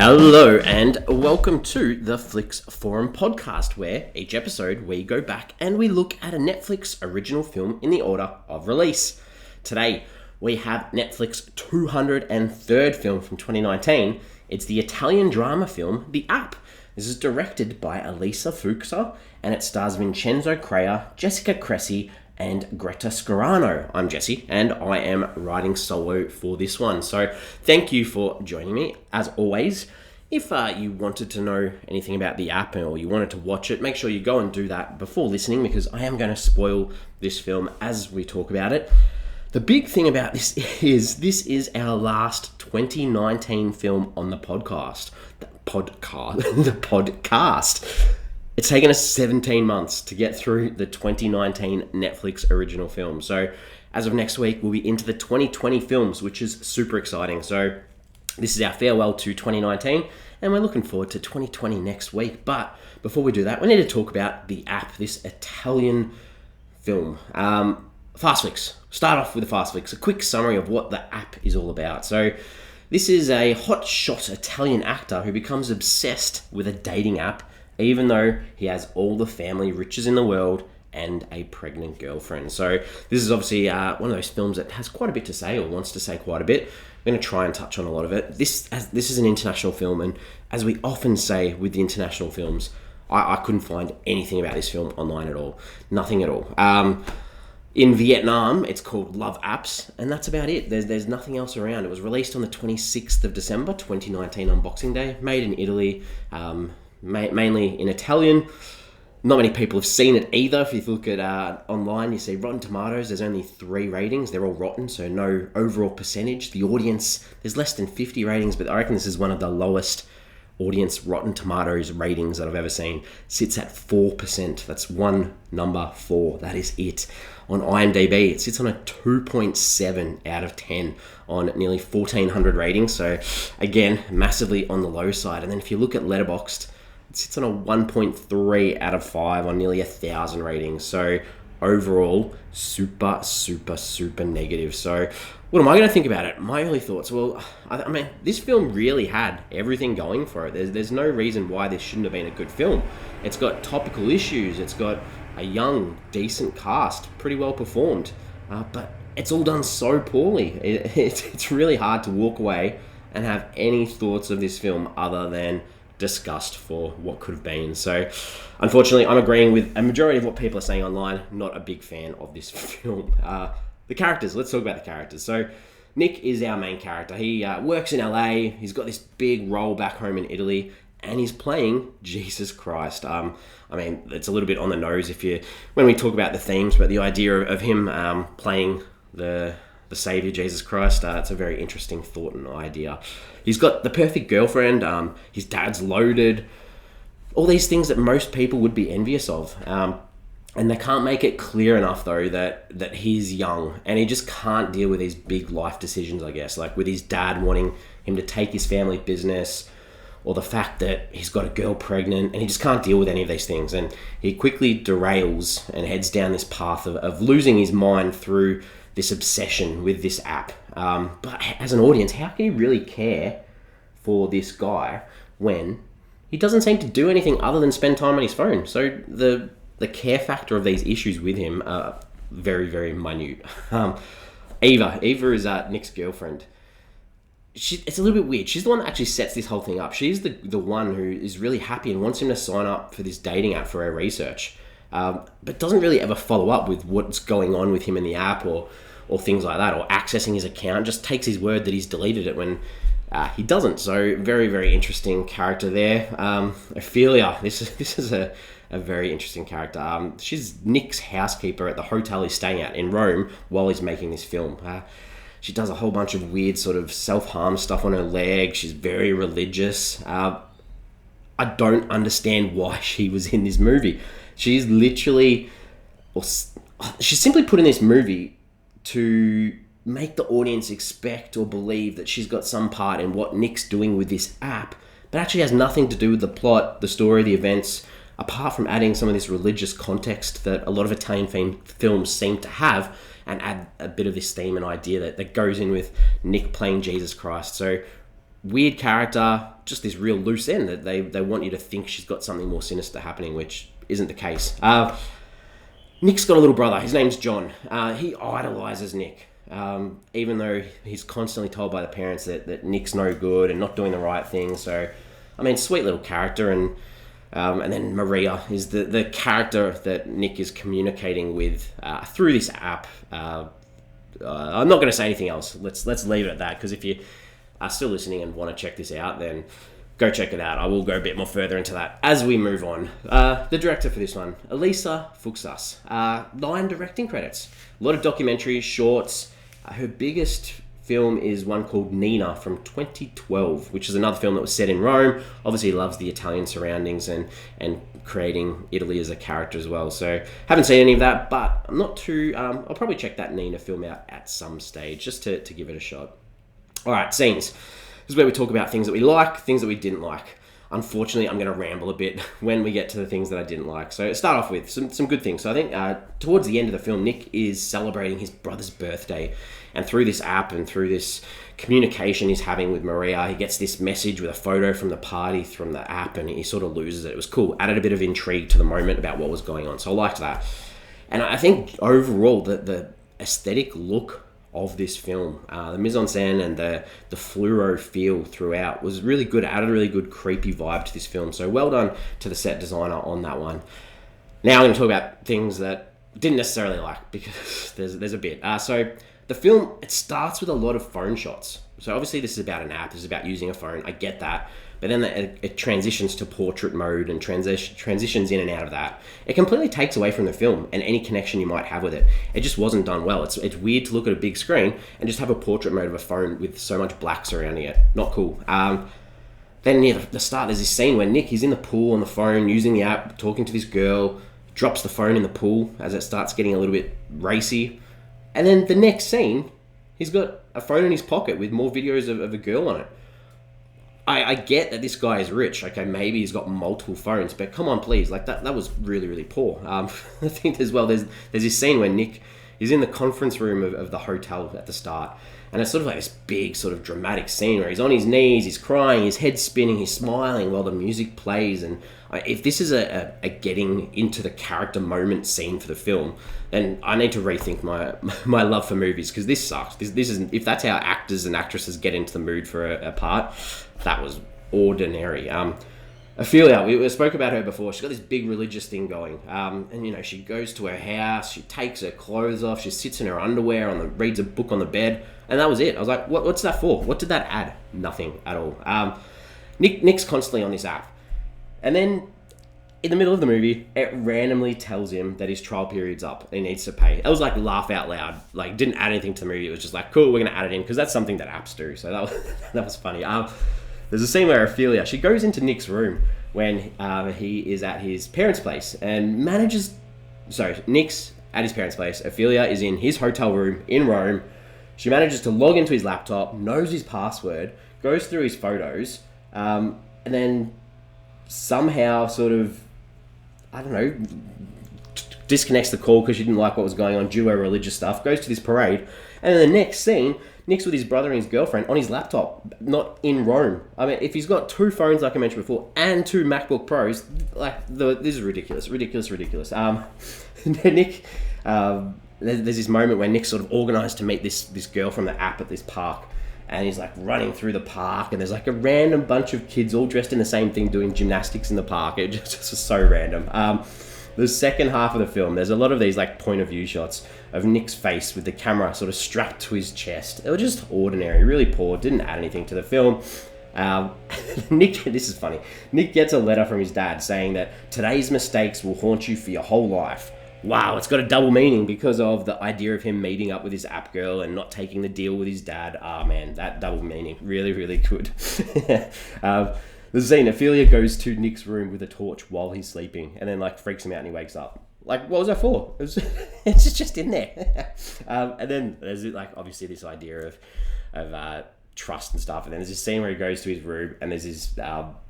Hello and welcome to the Flix Forum podcast, where each episode we go back and we look at a Netflix original film in the order of release. Today we have Netflix 203rd film from 2019. It's the Italian drama film The App. This is directed by Elisa Fuksas and it stars Vincenzo Crea, Jessica Cressy and Greta Scarano. I'm Jesse and I am writing solo for this one. So thank you for joining me. As always, if you wanted to know anything about The App or you wanted to watch it, make sure you go and do that before listening, because I am going to spoil this film as we talk about it. The big thing about this is our last 2019 film on the podcast. The podcast. It's taken us 17 months to get through the 2019 Netflix original film. So as of next week, we'll be into the 2020 films, which is super exciting. So this is our farewell to 2019, and we're looking forward to 2020 next week. But before we do that, we need to talk about The App, this Italian film. Fast Fix. Start off with a Fast Fix, a quick summary of what The App is all about. So this is a hotshot Italian actor who becomes obsessed with a dating app, even though he has all the family riches in the world and a pregnant girlfriend. So this is obviously one of those films that has quite a bit to say, or wants to say quite a bit. I'm going to try and touch on a lot of it. This is an international film, and as we often say with the international films, I couldn't find anything about this film online at all. Nothing at all. In Vietnam, it's called Love Apps, and that's about it. There's nothing else around. It was released on the 26th of December, 2019 on Boxing Day, made in Italy, mainly in Italian. Not many people have seen it either. If you look at online, you see Rotten Tomatoes, there's only 3 ratings. They're all rotten, so no overall percentage. The audience, there's less than 50 ratings, but I reckon this is one of the lowest audience Rotten Tomatoes ratings that I've ever seen. Sits at 4%. That's one number, 4. That is it. On IMDb, it sits on a 2.7 out of 10 on nearly 1,400 ratings. So again, massively on the low side. And then if you look at Letterboxd, it sits on a 1.3 out of 5 on nearly 1,000 ratings. So overall, super negative. So what am I going to think about it? My early thoughts, well, I mean, this film really had everything going for it. There's no reason why this shouldn't have been a good film. It's got topical issues. It's got a young, decent cast, pretty well performed. But it's all done so poorly. It's really hard to walk away and have any thoughts of this film other than disgust for what could have been. So unfortunately, I'm agreeing with a majority of what people are saying online. Not a big fan of this film. The characters, let's talk about the characters. So Nick is our main character. He works in LA. He's got this big role back home in Italy, and he's playing Jesus Christ. I mean, it's a little bit on the nose when we talk about the themes, but the idea of him playing the Savior, Jesus Christ, it's a very interesting thought and idea. He's got the perfect girlfriend. His dad's loaded. All these things that most people would be envious of. And they can't make it clear enough, though, that he's young and he just can't deal with these big life decisions, I guess, like with his dad wanting him to take his family business, or the fact that he's got a girl pregnant, and he just can't deal with any of these things. And he quickly derails and heads down this path of losing his mind through this obsession with this app. But as an audience, how can you really care for this guy when he doesn't seem to do anything other than spend time on his phone? So the care factor of these issues with him are very, very minute. Eva is Nick's girlfriend. It's a little bit weird. She's the one that actually sets this whole thing up. She's the one who is really happy and wants him to sign up for this dating app for her research, but doesn't really ever follow up with what's going on with him in the app or things like that, or accessing his account. Just takes his word that he's deleted it when he doesn't. So very, very interesting character there. Ophelia, this is a very interesting character. She's Nick's housekeeper at the hotel he's staying at in Rome while he's making this film. She does a whole bunch of weird sort of self-harm stuff on her leg. She's very religious. I don't understand why she was in this movie. She's simply put in this movie to make the audience expect or believe that she's got some part in what Nick's doing with this app, but actually has nothing to do with the plot, the story, the events, apart from adding some of this religious context that a lot of Italian films seem to have, and add a bit of this theme and idea that goes in with Nick playing Jesus Christ. So weird character, just this real loose end that they want you to think she's got something more sinister happening, which isn't the case. Nick's got a little brother. His name's John. He idolizes Nick, even though he's constantly told by the parents that Nick's no good and not doing the right thing. So, I mean, sweet little character. And then Maria is the character that Nick is communicating with through this app. I'm not going to say anything else. Let's leave it at that, because if you are still listening and want to check this out, then go check it out. I will go a bit more further into that as we move on. The director for this one, Elisa Fuksas. 9 directing credits. A lot of documentaries, shorts. Her biggest film is one called Nina from 2012, which is another film that was set in Rome. Obviously loves the Italian surroundings and creating Italy as a character as well. So haven't seen any of that, but I'm not too... I'll probably check that Nina film out at some stage just to give it a shot. All right, scenes. This is where we talk about things that we like, things that we didn't like. Unfortunately, I'm going to ramble a bit when we get to the things that I didn't like. So start off with some good things. So I think towards the end of the film, Nick is celebrating his brother's birthday. And through this app and through this communication he's having with Maria, he gets this message with a photo from the party from the app, and he sort of loses it. It was cool. Added a bit of intrigue to the moment about what was going on. So I liked that. And I think overall, the aesthetic look of this film, the mise-en-scène and the fluoro feel throughout was really good. It added a really good creepy vibe to this film. So well done to the set designer on that one. Now I'm going to talk about things that I didn't necessarily like, because there's a bit. So the film, it starts with a lot of phone shots. So obviously this is about an app. This is about using a phone. I get that. But then it transitions to portrait mode and transitions in and out of that. It completely takes away from the film and any connection you might have with it. It just wasn't done well. It's weird to look at a big screen and just have a portrait mode of a phone with so much black surrounding it. Not cool. Then near the start, there's this scene where Nick is in the pool on the phone, using the app, talking to this girl, drops the phone in the pool as it starts getting a little bit racy. And then the next scene, he's got a phone in his pocket with more videos of a girl on it. I get that this guy is rich. Okay, maybe he's got multiple phones, but come on, please. Like that was really, really poor. I think as well, there's this scene where Nick is in the conference room of the hotel at the start, and it's sort of like this big sort of dramatic scene where he's on his knees, he's crying, his head's spinning, he's smiling while the music plays. And if this is a getting into the character moment scene for the film, then I need to rethink my love for movies, because this sucks. This isn't, if that's how actors and actresses get into the mood for a part, that was ordinary. Ophelia, we spoke about her before. She's got this big religious thing going, and she goes to her house, she takes her clothes off, she sits in her underwear reads a book on the bed, and that was it. I was like, what's that for? What did that add? Nothing at all. Nick's constantly on this app, and then in the middle of the movie, it randomly tells him that his trial period's up and he needs to pay. It was like laugh out loud. Like, didn't add anything to the movie. It was just like, cool, we're going to add it in, because that's something that apps do. So that was funny. There's a scene where Ophelia, she goes into Nick's room when he is at his parents' place and Nick's at his parents' place. Ophelia is in his hotel room in Rome. She manages to log into his laptop, knows his password, goes through his photos, and then somehow sort of, I don't know, disconnects the call because she didn't like what was going on due to her religious stuff, goes to this parade, and then the next scene, Nick's with his brother and his girlfriend on his laptop, not in Rome. I mean, if he's got 2 phones, like I mentioned before, and 2 MacBook Pros, this is ridiculous. Nick, there's this moment where Nick's sort of organised to meet this girl from the app at this park, and he's like running through the park, and there's like a random bunch of kids all dressed in the same thing doing gymnastics in the park. It just was so random. The second half of the film, there's a lot of these like point of view shots of Nick's face with the camera sort of strapped to his chest. It was just ordinary, really poor, didn't add anything to the film. Nick, this is funny. Nick gets a letter from his dad saying that today's mistakes will haunt you for your whole life. Wow, it's got a double meaning because of the idea of him meeting up with his app girl and not taking the deal with his dad. Ah, man, that double meaning. Really, really good. The scene, Ophelia goes to Nick's room with a torch while he's sleeping and then like freaks him out and he wakes up. Like, what was that for? It's just in there. And then there's like obviously this idea of trust and stuff. And then there's this scene where he goes to his room and there's this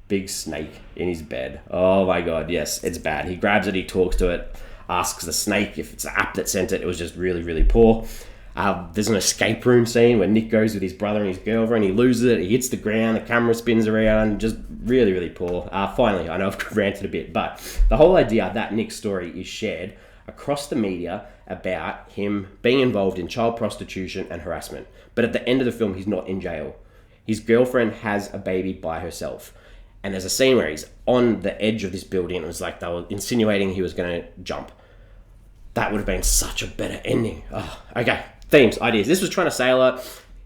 big snake in his bed. Oh my God, yes, it's bad. He grabs it, he talks to it, asks the snake if it's the app that sent it. It was just really, really poor. There's an escape room scene where Nick goes with his brother and his girlfriend. He loses it. He hits the ground. The camera spins around. Just really, really poor. Finally, I know I've ranted a bit, but the whole idea that Nick's story is shared across the media about him being involved in child prostitution and harassment. But at the end of the film, he's not in jail. His girlfriend has a baby by herself. And there's a scene where he's on the edge of this building. And it was like they were insinuating he was going to jump. That would have been such a better ending. Oh, okay, themes, ideas. This was trying to say a lot.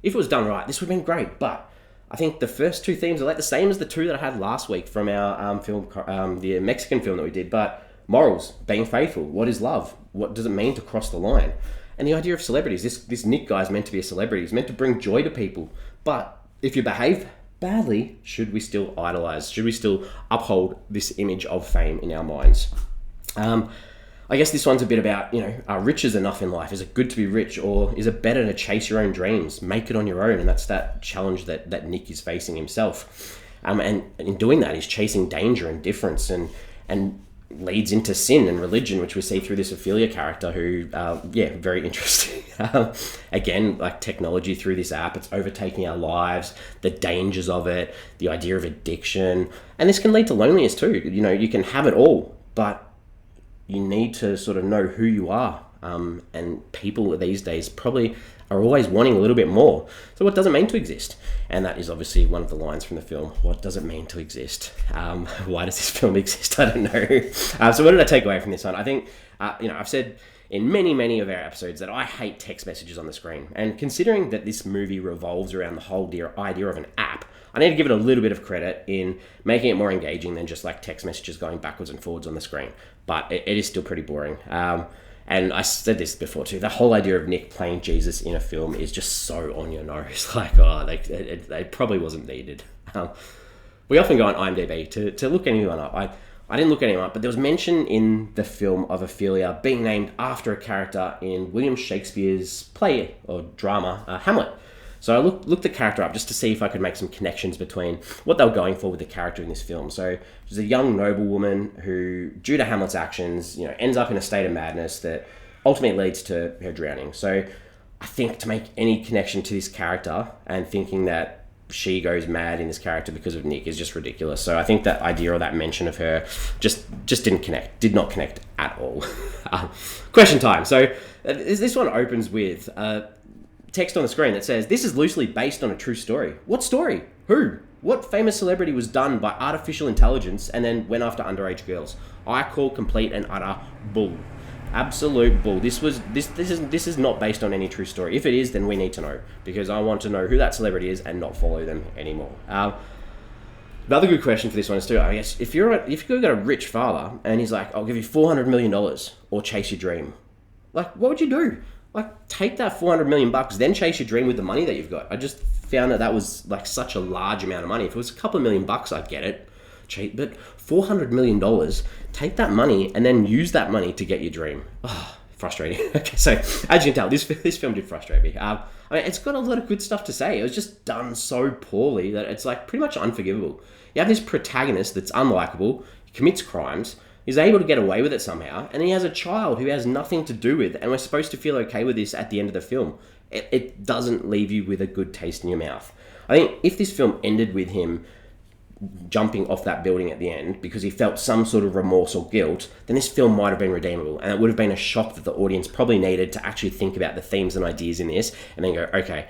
If it was done right, this would have been great. But I think the first two themes are like the same as the two that I had last week from our film, the Mexican film that we did. But morals, being faithful, what is love? What does it mean to cross the line? And the idea of celebrities. This Nick guy is meant to be a celebrity. He's meant to bring joy to people. But if you behave badly, should we still idolize? Should we still uphold this image of fame in our minds? I guess this one's a bit about, are riches enough in life? Is it good to be rich, or is it better to chase your own dreams, make it on your own? And that's that challenge that Nick is facing himself. And in doing that, he's chasing danger and difference and leads into sin and religion, which we see through this Ophelia character who, very interesting. Again, like technology through this app, it's overtaking our lives, the dangers of it, the idea of addiction. And this can lead to loneliness too. You can have it all, but you need to sort of know who you are. And people these days probably are always wanting a little bit more. So what does it mean to exist? And that is obviously one of the lines from the film. What does it mean to exist? Why does this film exist? I don't know. So what did I take away from this one? I think, I've said in many, many of our episodes that I hate text messages on the screen. And considering that this movie revolves around the whole idea of an app, I need to give it a little bit of credit in making it more engaging than just like text messages going backwards and forwards on the screen. But it is still pretty boring. And I said this before too, the whole idea of Nick playing Jesus in a film is just so on your nose. Like, they probably wasn't needed. We often go on IMDb to look anyone up. I didn't look anyone up, but there was mention in the film of Ophelia being named after a character in William Shakespeare's play or drama, Hamlet. So I looked the character up just to see if I could make some connections between what they were going for with the character in this film. So she's a young noblewoman who, due to Hamlet's actions, ends up in a state of madness that ultimately leads to her drowning. So I think to make any connection to this character and thinking that she goes mad in this character because of Nick is just ridiculous. So I think that idea or that mention of her just did not connect at all. Question time. So this one opens with text on the screen that says, "This is loosely based on a true story." What story? Who? What famous celebrity was done by artificial intelligence and then went after underage girls? I call complete and utter bull. Absolute bull. This is not based on any true story. If it is, then we need to know, because I want to know who that celebrity is and not follow them anymore. Another good question for this one is too, I guess, if you've got a rich father and he's like, "I'll give you $400 million or chase your dream," like, what would you do? Like, take that $400 million, then chase your dream with the money that you've got. I just found that was like such a large amount of money. If it was a couple of $1,000,000, I'd get it. Cheap, but $400 million, take that money and then use that money to get your dream. Oh, frustrating. Okay, so as you can tell, this film did frustrate me. It's got a lot of good stuff to say. It was just done so poorly that it's like pretty much unforgivable. You have this protagonist that's unlikable, he commits crimes, he's able to get away with it somehow, and he has a child who has nothing to do with, and we're supposed to feel okay with this at the end of the film. It doesn't leave you with a good taste in your mouth. I think if this film ended with him jumping off that building at the end because he felt some sort of remorse or guilt, then this film might have been redeemable, and it would have been a shock that the audience probably needed to actually think about the themes and ideas in this and then go, okay,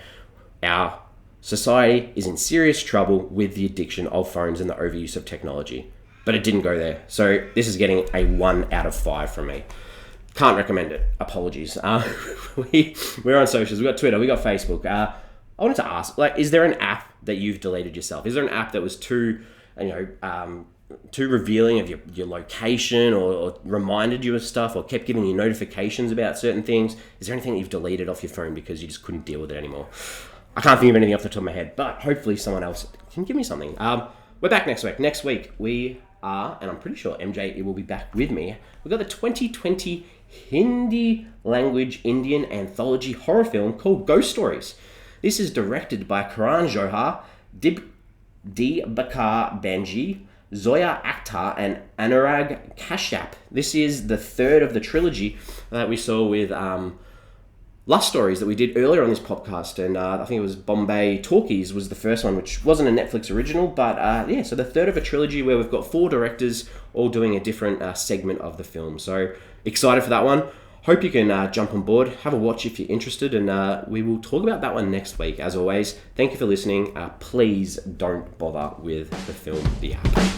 our society is in serious trouble with the addiction of phones and the overuse of technology. But it didn't go there. So this is getting a 1 out of 5 from me. Can't recommend it. Apologies. We're on socials. We've got Twitter. We've got Facebook. I wanted to ask, is there an app that you've deleted yourself? Is there an app that was too revealing of your location or reminded you of stuff or kept giving you notifications about certain things? Is there anything that you've deleted off your phone because you just couldn't deal with it anymore? I can't think of anything off the top of my head, but hopefully someone else can give me something. We're back next week. Next week, we are, and I'm pretty sure MJ will be back with me, we've got the 2020 Hindi language Indian anthology horror film called Ghost Stories. This is directed by Karan Johar, Dibakar Banji, Zoya Akhtar, and Anurag Kashyap. This is the third of the trilogy that we saw with Lust Stories that we did earlier on this podcast, and I think it was Bombay Talkies was the first one, which wasn't a Netflix original, but so the third of a trilogy where we've got 4 directors all doing a different segment of the film. So excited for that one. Hope you can jump on board, have a watch if you're interested, and we will talk about that one next week. As always, thank you for listening. Please don't bother with the film The App.